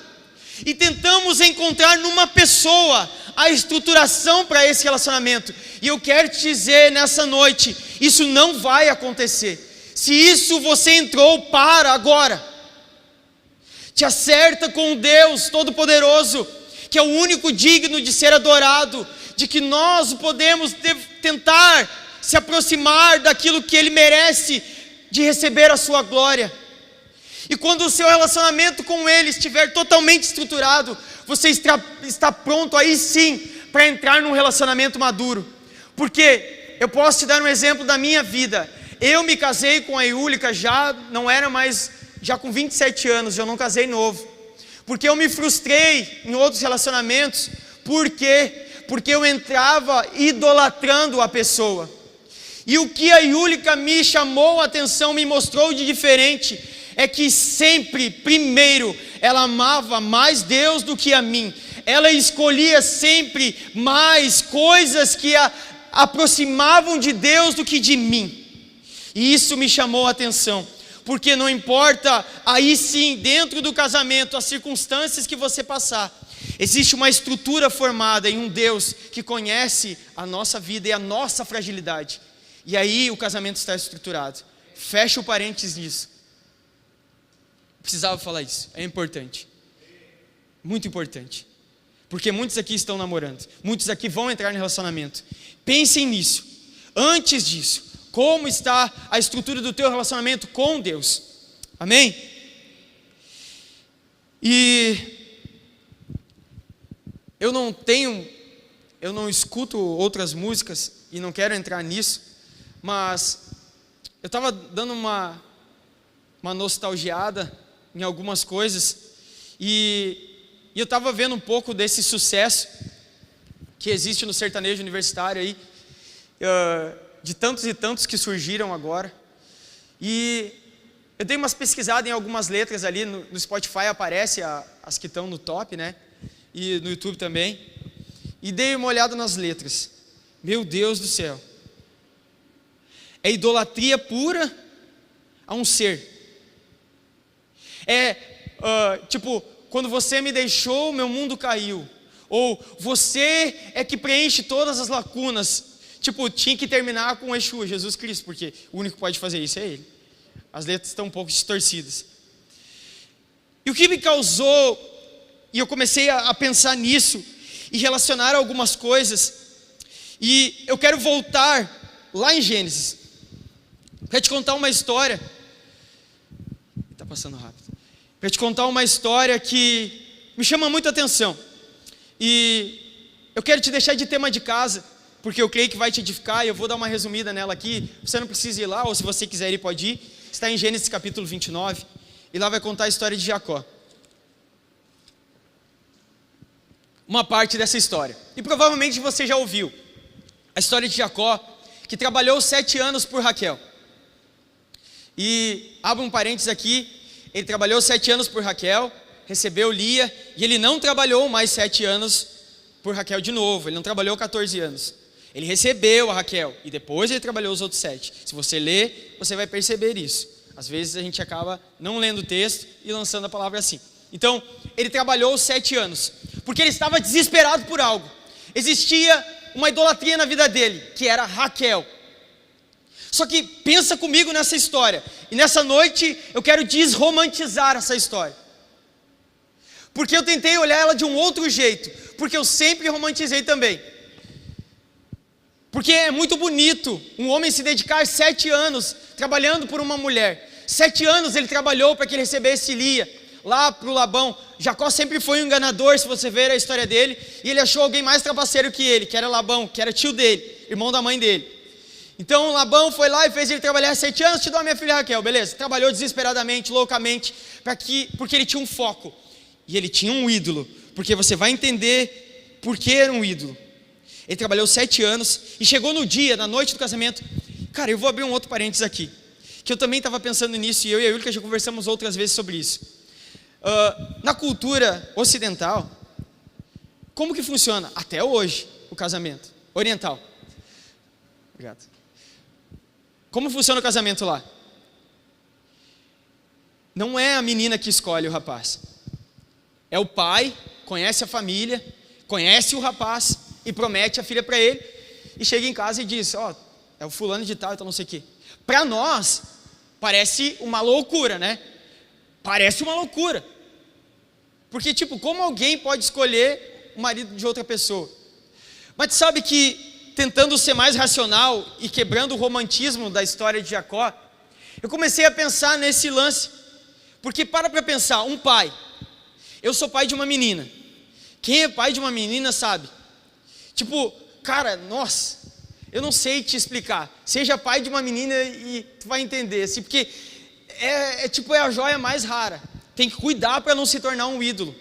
e tentamos encontrar numa pessoa a estruturação para esse relacionamento. E eu quero te dizer nessa noite, isso não vai acontecer. Se isso você entrou, para agora. Te acerta com Deus Todo-Poderoso, que é o único digno de ser adorado, de que nós podemos tentar se aproximar daquilo que Ele merece, de receber a sua glória. E quando o seu relacionamento com Ele estiver totalmente estruturado, você está pronto aí sim para entrar num relacionamento maduro. Porque eu posso te dar um exemplo da minha vida. Eu me casei com a Iúlica já com 27 anos, eu não casei novo. Porque eu me frustrei em outros relacionamentos. Por quê? Porque eu entrava idolatrando a pessoa. E o que a Iúlica me chamou a atenção, me mostrou de diferente, é que sempre, primeiro, ela amava mais Deus do que a mim. Ela escolhia sempre mais coisas que a aproximavam de Deus do que de mim. E isso me chamou a atenção, porque não importa, aí sim, dentro do casamento, as circunstâncias que você passar, existe uma estrutura formada em um Deus que conhece a nossa vida e a nossa fragilidade. E aí o casamento está estruturado. Fecha o parênteses nisso. Precisava falar isso, é importante. Muito importante. Porque muitos aqui estão namorando, muitos aqui vão entrar no relacionamento. Pensem nisso. Antes disso, como está a estrutura do teu relacionamento com Deus? Amém? E eu não escuto outras músicas e não quero entrar nisso, mas eu estava dando uma nostalgiada em algumas coisas, e eu estava vendo um pouco desse sucesso que existe no sertanejo universitário aí, de tantos e tantos que surgiram agora. E eu dei umas pesquisadas em algumas letras ali, no Spotify aparece as que estão no top, né? E no YouTube também. E dei uma olhada nas letras. Meu Deus do céu. É idolatria pura a um ser. Tipo, quando você me deixou, meu mundo caiu. Ou você é que preenche todas as lacunas. Tipo, tinha que terminar com Exu, Jesus Cristo, porque o único que pode fazer isso é Ele. As letras estão um pouco distorcidas. E o que me causou, e eu comecei a pensar nisso, e relacionar algumas coisas, e eu quero voltar lá em Gênesis. Quero te contar uma história. Está passando rápido. Quero te contar uma história que me chama muita atenção. E eu quero te deixar de tema de casa, porque eu creio que vai te edificar, e eu vou dar uma resumida nela aqui. Você não precisa ir lá, ou se você quiser ir, pode ir. Está em Gênesis capítulo 29, e lá vai contar a história de Jacó. Uma parte dessa história. E provavelmente você já ouviu a história de Jacó, que trabalhou 7 anos por Raquel. E abro um parênteses aqui, ele trabalhou 7 anos por Raquel, recebeu Lia, e ele não trabalhou mais 7 anos por Raquel de novo, ele não trabalhou 14 anos. Ele recebeu a Raquel, e depois ele trabalhou os outros 7. Se você ler, você vai perceber isso. Às vezes a gente acaba não lendo o texto e lançando a palavra assim. Então, ele trabalhou 7 anos, porque ele estava desesperado por algo. Existia uma idolatria na vida dele, que era Raquel. Só que pensa comigo nessa história. E nessa noite eu quero desromantizar essa história. Porque eu tentei olhar ela de um outro jeito. Porque eu sempre romantizei também. Porque é muito bonito um homem se dedicar 7 anos trabalhando por uma mulher. 7 anos ele trabalhou para que ele recebesse Lia lá para o Labão. Jacó sempre foi um enganador, se você ver a história dele. E ele achou alguém mais trapaceiro que ele, que era Labão, que era tio dele, irmão da mãe dele. Então Labão foi lá e fez ele trabalhar 7 anos, te dou a minha filha Raquel, beleza? Trabalhou desesperadamente, loucamente, porque ele tinha um foco. E ele tinha um ídolo, porque você vai entender por que era um ídolo. Ele trabalhou 7 anos e chegou no dia, na noite do casamento. Cara, eu vou abrir um outro parênteses aqui, que eu também estava pensando nisso, e eu e a Yulka já conversamos outras vezes sobre isso. Na cultura ocidental, como que funciona até hoje o casamento oriental? Obrigado. Como funciona o casamento lá? Não é a menina que escolhe o rapaz. É o pai, conhece a família, conhece o rapaz e promete a filha para ele. E chega em casa e diz, é o fulano de tal, então não sei o quê. Para nós, parece uma loucura, né? Parece uma loucura. Porque, como alguém pode escolher o marido de outra pessoa? Mas sabe que, tentando ser mais racional e quebrando o romantismo da história de Jacó, eu comecei a pensar nesse lance. Porque para pensar, um pai, eu sou pai de uma menina. Quem é pai de uma menina sabe. Cara, nossa, eu não sei te explicar. Seja pai de uma menina e tu vai entender, assim, porque é a joia mais rara. Tem que cuidar para não se tornar um ídolo.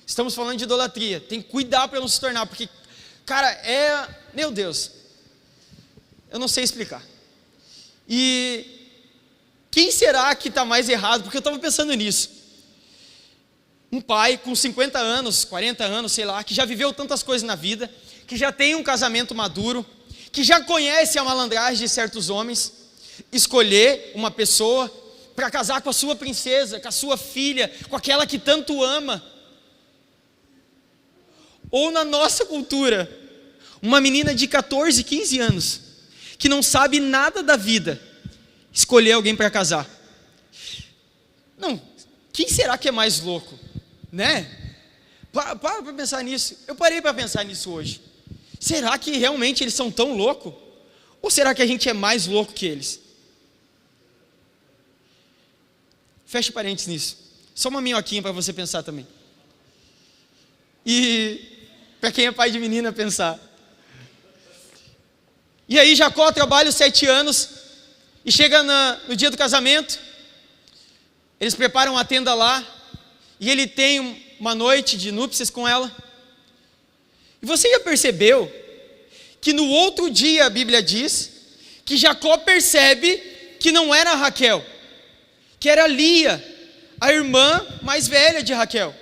Estamos falando de idolatria. Tem que cuidar para não se tornar, porque, cara, meu Deus, eu não sei explicar. E quem será que está mais errado? Porque eu estava pensando nisso. Um pai com 50 anos, 40 anos, sei lá, que já viveu tantas coisas na vida, que já tem um casamento maduro, que já conhece a malandragem de certos homens, escolher uma pessoa para casar com a sua princesa, com a sua filha, com aquela que tanto ama. Ou na nossa cultura, uma menina de 14, 15 anos, que não sabe nada da vida, escolher alguém para casar. Não, quem será que é mais louco? Né? Para pensar nisso. Eu parei para pensar nisso hoje. Será que realmente eles são tão loucos? Ou será que a gente é mais louco que eles? Feche parênteses nisso. Só uma minhoquinha para você pensar também. E para quem é pai de menina pensar. E aí Jacó trabalha os 7 anos e chega no dia do casamento. Eles preparam a tenda lá e ele tem uma noite de núpcias com ela. E você já percebeu que no outro dia a Bíblia diz que Jacó percebe que não era Raquel, que era Lia, a irmã mais velha de Raquel.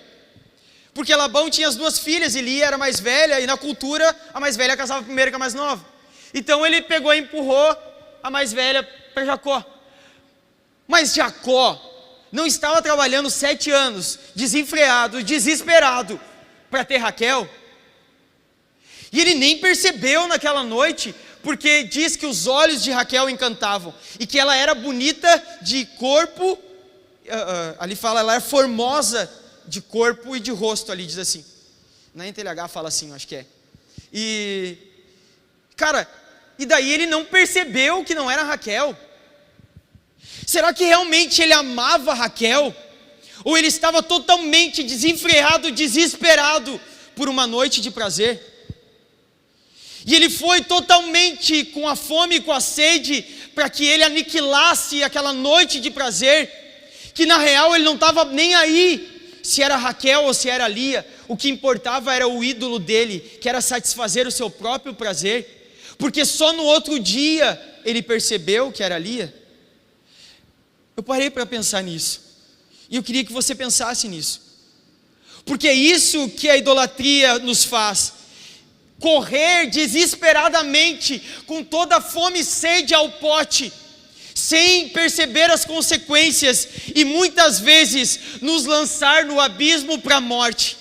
Porque Labão tinha as 2 filhas e Lia era mais velha, e na cultura a mais velha casava primeiro com a mais nova. Então ele pegou e empurrou a mais velha para Jacó. Mas Jacó não estava trabalhando 7 anos, desenfreado, desesperado, para ter Raquel. E ele nem percebeu naquela noite, porque diz que os olhos de Raquel encantavam, e que ela era bonita de corpo, ali fala, ela era formosa de corpo e de rosto, ali diz assim. Na NTLH fala assim, acho que é. E, cara, e daí ele não percebeu que não era Raquel. Será que realmente ele amava Raquel? Ou ele estava totalmente desenfreado, desesperado por uma noite de prazer? E ele foi totalmente com a fome e com a sede para que ele aniquilasse aquela noite de prazer, que na real ele não estava nem aí se era Raquel ou se era Lia. O que importava era o ídolo dele, que era satisfazer o seu próprio prazer, porque só no outro dia ele percebeu que era Lia. Eu parei para pensar nisso, e eu queria que você pensasse nisso, porque é isso que a idolatria nos faz. Correr desesperadamente, com toda a fome e sede ao pote, sem perceber as consequências, e muitas vezes nos lançar no abismo para a morte.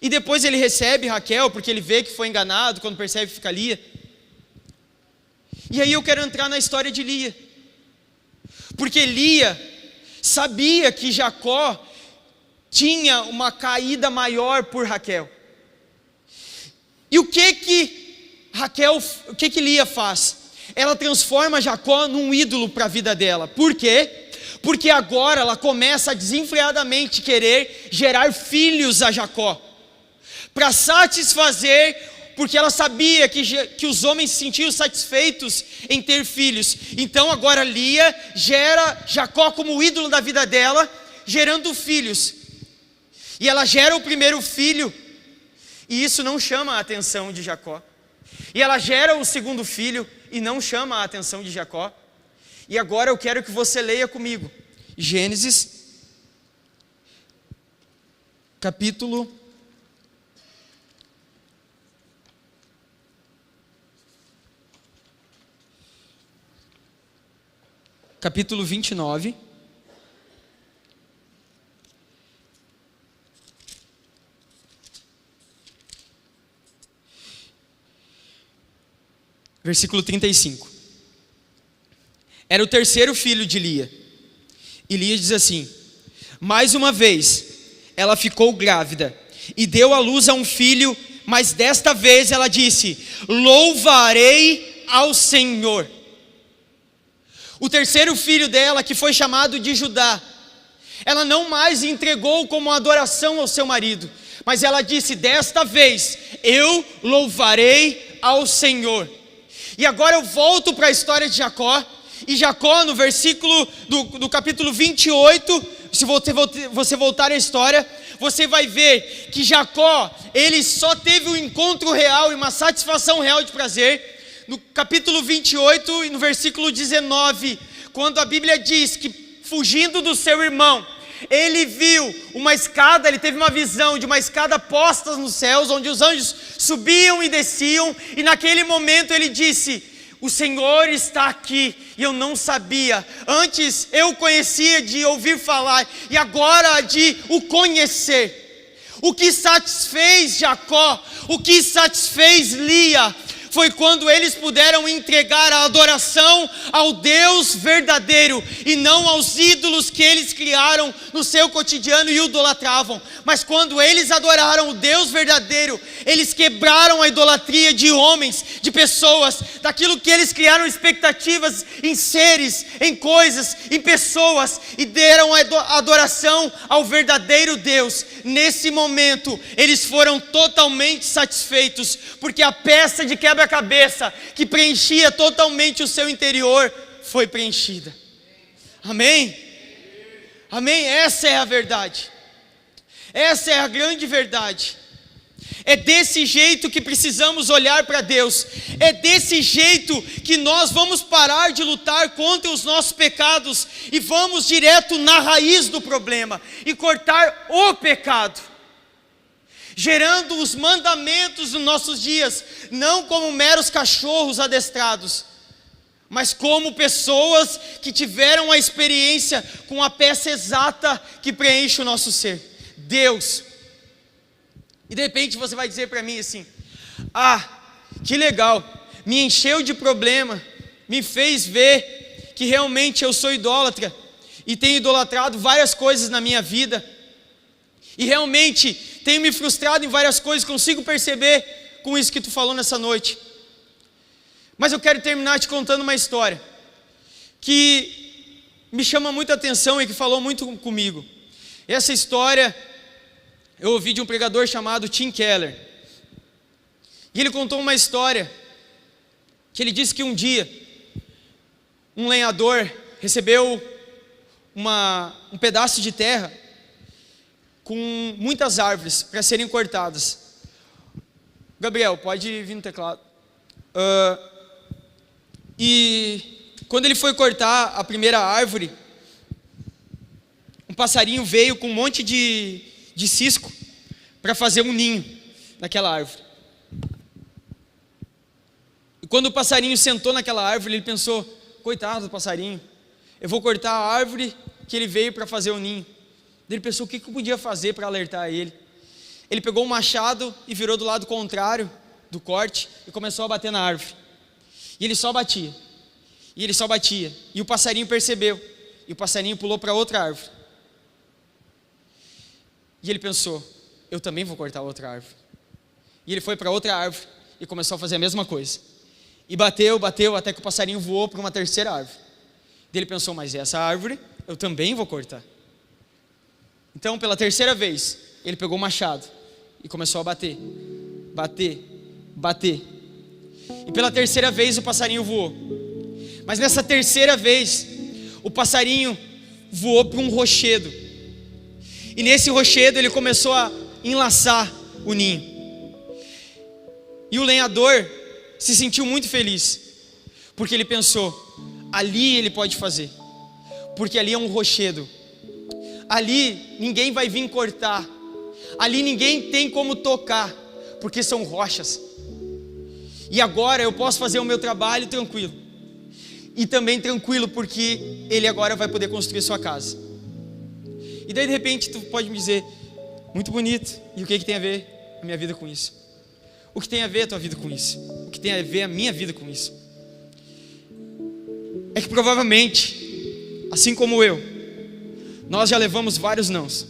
E depois ele recebe Raquel, porque ele vê que foi enganado, quando percebe que fica Lia. E aí eu quero entrar na história de Lia. Porque Lia sabia que Jacó tinha uma caída maior por Raquel. E o que Lia faz? Ela transforma Jacó num ídolo para a vida dela. Por quê? Porque agora ela começa a desenfreadamente querer gerar filhos a Jacó. Para satisfazer, porque ela sabia que os homens se sentiam satisfeitos em ter filhos. Então agora Lia gera Jacó como ídolo da vida dela, gerando filhos. E ela gera o primeiro filho, e isso não chama a atenção de Jacó. E ela gera o segundo filho, e não chama a atenção de Jacó. E agora eu quero que você leia comigo Gênesis, capítulo 29, versículo 35. Era o terceiro filho de Lia. E Lia diz assim: mais uma vez ela ficou grávida e deu à luz a um filho, mas desta vez ela disse: louvarei ao Senhor. O terceiro filho dela, que foi chamado de Judá, ela não mais entregou como adoração ao seu marido, mas ela disse: desta vez eu louvarei ao Senhor. E agora eu volto para a história de Jacó. E Jacó, no versículo do capítulo 28, se você voltar à história, você vai ver que Jacó, ele só teve um encontro real e uma satisfação real de prazer no capítulo 28 e no versículo 19, quando a Bíblia diz que, fugindo do seu irmão, ele viu uma escada, ele teve uma visão de uma escada posta nos céus, onde os anjos subiam e desciam, e naquele momento ele disse: o Senhor está aqui, e eu não sabia. Antes eu conhecia de ouvir falar, e agora de o conhecer. O que satisfez Jacó, o que satisfez Lia, foi quando eles puderam entregar a adoração ao Deus verdadeiro, e não aos ídolos que eles criaram no seu cotidiano e idolatravam. Mas quando eles adoraram o Deus verdadeiro, eles quebraram a idolatria de homens, de pessoas, daquilo que eles criaram expectativas em seres, em coisas, em pessoas, e deram a adoração ao verdadeiro Deus. Nesse momento, eles foram totalmente satisfeitos, porque a peça de quebra-cabeça que preenchia totalmente o seu interior foi preenchida. Amém? Amém? Essa é a verdade. Essa é a grande verdade. É desse jeito que precisamos olhar para Deus. É desse jeito que nós vamos parar de lutar contra os nossos pecados e vamos direto na raiz do problema e cortar o pecado, gerando os mandamentos nos nossos dias, não como meros cachorros adestrados, mas como pessoas que tiveram a experiência com a peça exata que preenche o nosso ser, Deus. E de repente você vai dizer para mim assim: ah, que legal, me encheu de problema, me fez ver que realmente eu sou idólatra, e tenho idolatrado várias coisas na minha vida, e realmente tenho me frustrado em várias coisas, consigo perceber com isso que tu falou nessa noite. Mas eu quero terminar te contando uma história que me chama muita atenção e que falou muito comigo. Essa história eu ouvi de um pregador chamado Tim Keller. E ele contou uma história que ele disse que um dia um lenhador recebeu um pedaço de terra com muitas árvores para serem cortadas. Gabriel, pode vir no teclado. E quando ele foi cortar a primeira árvore, um passarinho veio com um monte de cisco para fazer um ninho naquela árvore. E quando o passarinho sentou naquela árvore, ele pensou: coitado do passarinho, eu vou cortar a árvore que ele veio para fazer o ninho. Ele pensou: o que eu podia fazer para alertar ele? ele pegou um machado e virou do lado contrário do corte e começou a bater na árvore. E ele só batia. E ele só batia. E o passarinho percebeu. E o passarinho pulou para outra árvore. E ele pensou: eu também vou cortar outra árvore. E ele foi para outra árvore e começou a fazer a mesma coisa. E bateu, bateu, até que o passarinho voou para uma terceira árvore. E ele pensou: mas essa árvore eu também vou cortar. Então, pela terceira vez, ele pegou o machado e começou a bater, bater, bater. E pela terceira vez o passarinho voou. Mas nessa terceira vez, o passarinho voou para um rochedo. E nesse rochedo ele começou a enlaçar o ninho. E o lenhador se sentiu muito feliz, porque ele pensou: ali ele pode fazer, porque ali é um rochedo. Ali ninguém vai vir cortar. Ali ninguém tem como tocar, porque são rochas. E agora eu posso fazer o meu trabalho tranquilo. E também tranquilo porque ele agora vai poder construir sua casa. E daí de repente tu pode me dizer: muito bonito, e o que tem a ver a minha vida com isso? O que tem a ver a tua vida com isso? O que tem a ver a minha vida com isso? É que provavelmente, assim como eu, nós já levamos vários nãos.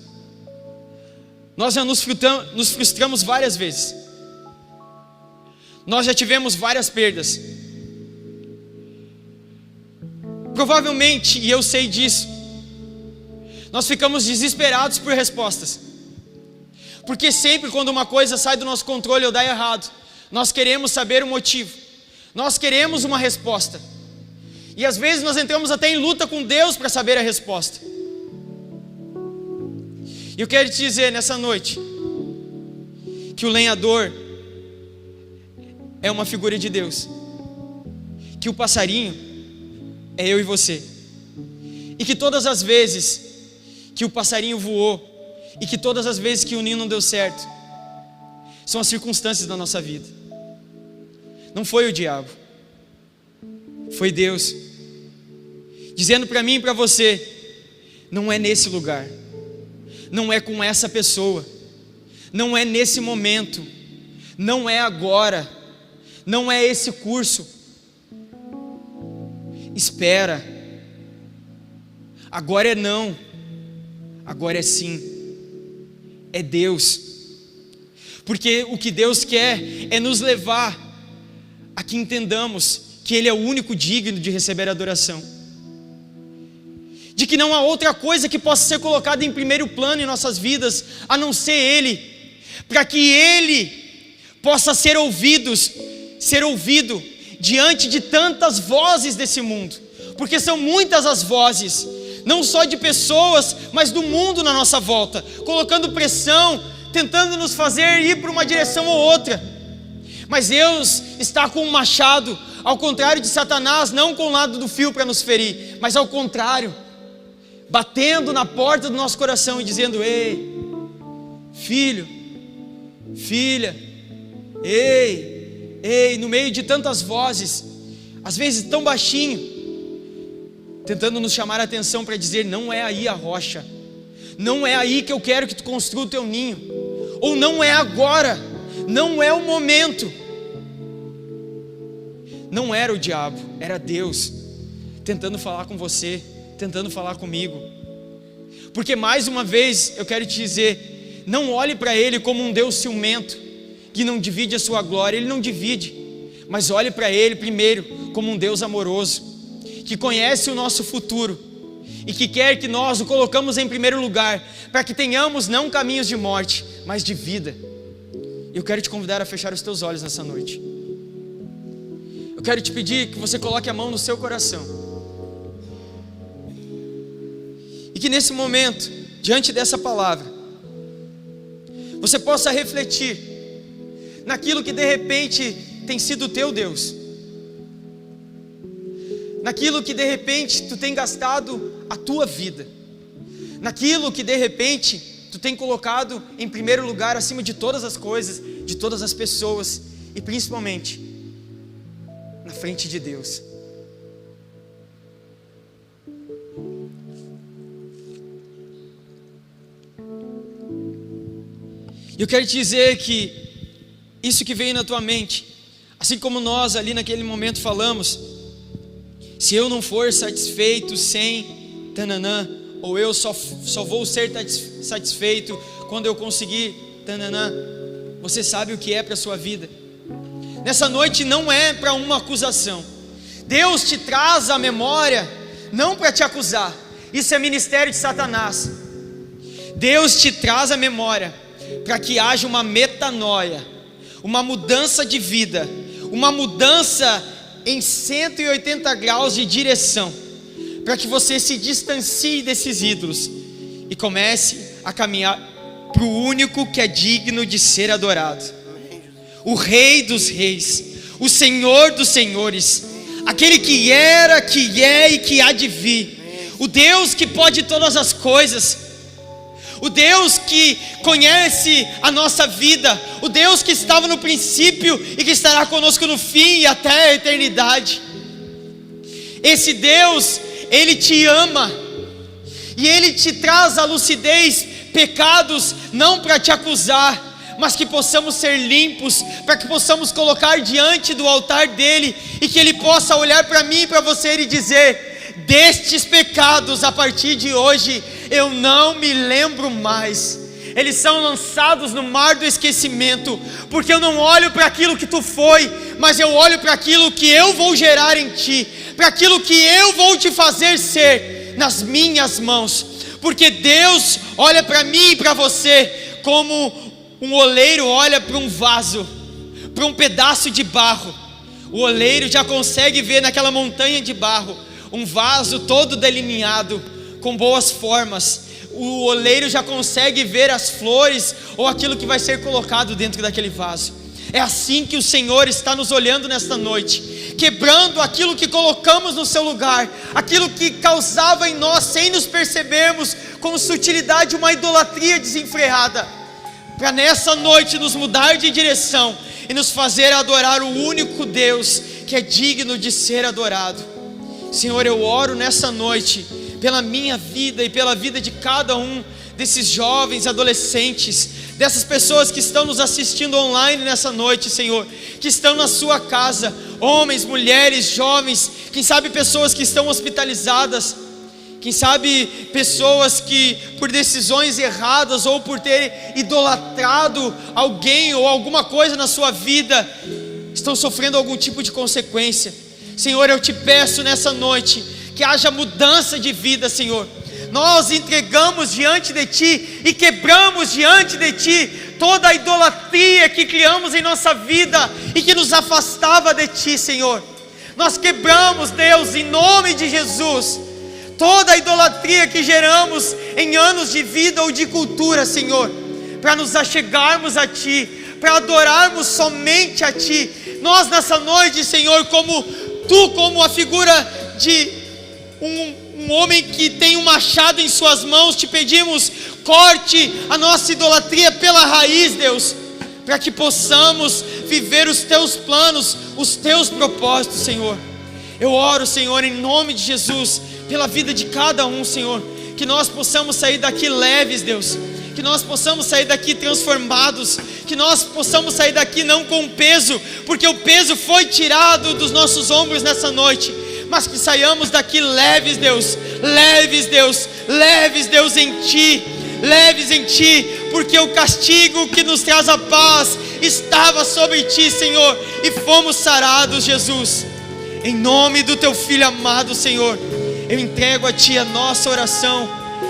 Nós já nos frustramos várias vezes. Nós já tivemos várias perdas. Provavelmente, e eu sei disso, nós ficamos desesperados por respostas. Porque sempre quando uma coisa sai do nosso controle ou dá errado, nós queremos saber o motivo. Nós queremos uma resposta. E às vezes nós entramos até em luta com Deus para saber a resposta. E eu quero te dizer nessa noite que o lenhador é uma figura de Deus, que o passarinho é eu e você, e que todas as vezes que o passarinho voou, e que todas as vezes que o ninho não deu certo, são as circunstâncias da nossa vida. Não foi o diabo, foi Deus dizendo para mim e para você: não é nesse lugar, não é com essa pessoa, não é nesse momento, não é agora, não é esse curso. Espera. Agora é não, agora é sim. É Deus. Porque o que Deus quer é nos levar a que entendamos que Ele é o único digno de receber adoração, de que não há outra coisa que possa ser colocada em primeiro plano em nossas vidas a não ser Ele, para que Ele possa ser ouvido diante de tantas vozes desse mundo, porque são muitas as vozes, não só de pessoas, mas do mundo na nossa volta, colocando pressão, tentando nos fazer ir para uma direção ou outra. Mas Deus está com um machado, ao contrário de Satanás, não com o lado do fio para nos ferir, mas ao contrário, batendo na porta do nosso coração e dizendo: ei, filho, filha, ei, no meio de tantas vozes, às vezes tão baixinho, tentando nos chamar a atenção para dizer: não é aí a rocha, não é aí que eu quero que tu construa o teu ninho, ou não é agora, não é o momento. Não era o diabo, era Deus tentando falar com você, tentando falar comigo. Porque mais uma vez eu quero te dizer: não olhe para Ele como um Deus ciumento, que não divide a sua glória. Ele não divide, mas olhe para Ele primeiro como um Deus amoroso, que conhece o nosso futuro e que quer que nós o colocamos em primeiro lugar, para que tenhamos não caminhos de morte, mas de vida. Eu quero te convidar a fechar os teus olhos nessa noite. Eu quero te pedir que você coloque a mão no seu coração, e que nesse momento, diante dessa palavra, você possa refletir naquilo que de repente tem sido o teu Deus, naquilo que de repente tu tem gastado a tua vida, naquilo que de repente tu tem colocado em primeiro lugar acima de todas as coisas, de todas as pessoas, e principalmente na frente de Deus. eu quero te dizer que isso que veio na tua mente, assim como nós ali naquele momento falamos, se eu não for satisfeito sem tananã, ou eu só vou ser satisfeito quando eu conseguir tananã, você sabe o que é para a sua vida. Nessa noite não é para uma acusação. Deus te traz à memória, não para te acusar. Isso é ministério de Satanás. Deus te traz à memória para que haja uma metanoia, uma mudança de vida, uma mudança em 180 graus de direção, para que você se distancie desses ídolos e comece a caminhar para o único que é digno de ser adorado, o Rei dos Reis, o Senhor dos Senhores, aquele que era, que é e que há de vir, o Deus que pode todas as coisas, o Deus que conhece a nossa vida, o Deus que estava no princípio e que estará conosco no fim e até a eternidade. Esse Deus, Ele te ama e Ele te traz à lucidez pecados, não para te acusar, mas que possamos ser limpos, para que possamos colocar diante do altar dEle e que Ele possa olhar para mim e para você e dizer: destes pecados a partir de hoje eu não me lembro mais. Eles são lançados no mar do esquecimento, porque eu não olho para aquilo que tu foi, mas eu olho para aquilo que eu vou gerar em ti, para aquilo que eu vou te fazer ser nas minhas mãos, porque Deus olha para mim e para você como um oleiro olha para um vaso, para um pedaço de barro. O oleiro já consegue ver naquela montanha de barro um vaso todo delineado, com boas formas. O oleiro já consegue ver as flores ou aquilo que vai ser colocado dentro daquele vaso. É assim que o Senhor está nos olhando nesta noite, quebrando aquilo que colocamos no seu lugar, aquilo que causava em nós, sem nos percebermos, com sutilidade, uma idolatria desenfreada, para nessa noite nos mudar de direção e nos fazer adorar o único Deus que é digno de ser adorado. Senhor, eu oro nessa noite pela minha vida e pela vida de cada um desses jovens, adolescentes, dessas pessoas que estão nos assistindo online nessa noite, Senhor, que estão na sua casa, homens, mulheres, jovens, quem sabe pessoas que estão hospitalizadas, quem sabe pessoas que por decisões erradas ou por terem idolatrado alguém ou alguma coisa na sua vida, estão sofrendo algum tipo de consequência. Senhor, eu te peço nessa noite que haja mudança de vida, Senhor. Nós entregamos diante de Ti e quebramos diante de Ti toda a idolatria que criamos em nossa vida e que nos afastava de Ti, Senhor. Nós quebramos, Deus, em nome de Jesus, toda a idolatria que geramos em anos de vida ou de cultura, Senhor, para nos achegarmos a Ti, para adorarmos somente a Ti. Nós nessa noite, Senhor, como Tu, como a figura de um homem que tem um machado em suas mãos, te pedimos, corte a nossa idolatria pela raiz, Deus, para que possamos viver os Teus planos, os Teus propósitos, Senhor. Eu oro, Senhor, em nome de Jesus, pela vida de cada um, Senhor, que nós possamos sair daqui leves, Deus, que nós possamos sair daqui transformados, que nós possamos sair daqui não com peso, porque o peso foi tirado dos nossos ombros nessa noite, mas que saiamos daqui leves, Deus, leves, Deus, leves, Deus, em Ti, leves em Ti, porque o castigo que nos traz a paz estava sobre Ti, Senhor, e fomos sarados, Jesus. Em nome do Teu Filho amado, Senhor, eu entrego a Ti a nossa oração,